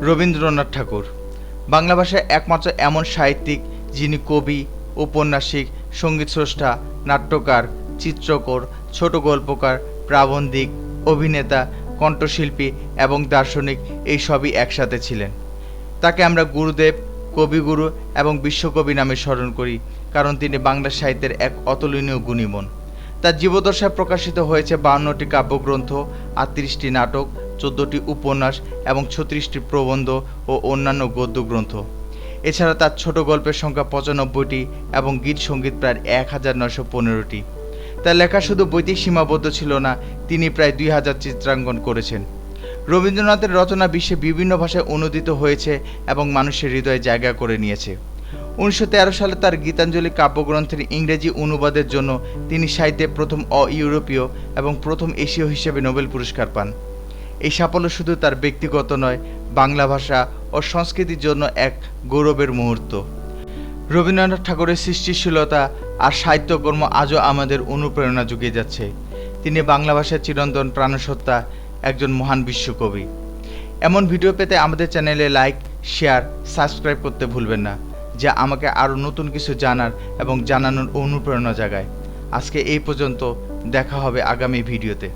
রবীন্দ্রনাথ ঠাকুর বাংলা ভাষায় একমাত্র এমন সাহিত্যিক যিনি কবি, ঔপন্যাসিক, সঙ্গীত স্রষ্টা, নাট্যকার, চিত্রকর, ছোট গল্পকার, প্রাবন্ধিক, অভিনেতা, কণ্ঠশিল্পী এবং দার্শনিক এই সবই একসাথে ছিলেন। তাকে আমরা গুরুদেব, কবিগুরু এবং বিশ্বকবি নামে স্মরণ করি, কারণ তিনি বাংলা সাহিত্যের এক অতুলনীয় গুণীমন। তার জীবদ্দশায় প্রকাশিত হয়েছে 52টি কাব্যগ্রন্থ, 38টি নাটক, 14টি উপন্যাস এবং 36টি প্রবন্ধ ও অন্যান্য গদ্যগ্রন্থ। এছাড়া তার ছোট গল্পের সংখ্যা 95টি এবং গীত সঙ্গীত প্রায় 1915টি। তার লেখা শুধু বইতেই সীমাবদ্ধ ছিল না, তিনি প্রায় 2000 চিত্রাঙ্কন করেছেন। রবীন্দ্রনাথের রচনা বিশ্বে বিভিন্ন ভাষায় অনূদিত হয়েছে এবং মানুষের হৃদয়ে জায়গা করে নিয়েছে। 1913 সালে তার গীতাঞ্জলি কাব্যগ্রন্থের ইংরেজি অনুবাদের জন্য তিনি সাহিত্যে প্রথম অ-ইউরোপীয় এবং প্রথম এশীয় হিসেবে নোবেল পুরস্কার পান। এই সাফল্য শুধু তার ব্যক্তিগত নয়, বাংলা ভাষা ও সংস্কৃতির জন্য এক গৌরবের মুহূর্ত। রবীন্দ্রনাথ ঠাকুরের সৃষ্টিশীলতা আর সাহিত্যকর্ম আজও আমাদের অনুপ্রেরণা জুগিয়ে যাচ্ছে। তিনি বাংলা ভাষার চিরন্তন প্রাণসত্তা, একজন মহান বিশ্বকবি। এমন ভিডিও পেতে আমাদের চ্যানেলে লাইক, শেয়ার, সাবস্ক্রাইব করতে ভুলবেন না, যা আমাকে আরও নতুন কিছু জানার এবং জানানোর অনুপ্রেরণা জাগায়। আজকে এই পর্যন্ত, দেখা হবে আগামী ভিডিওতে।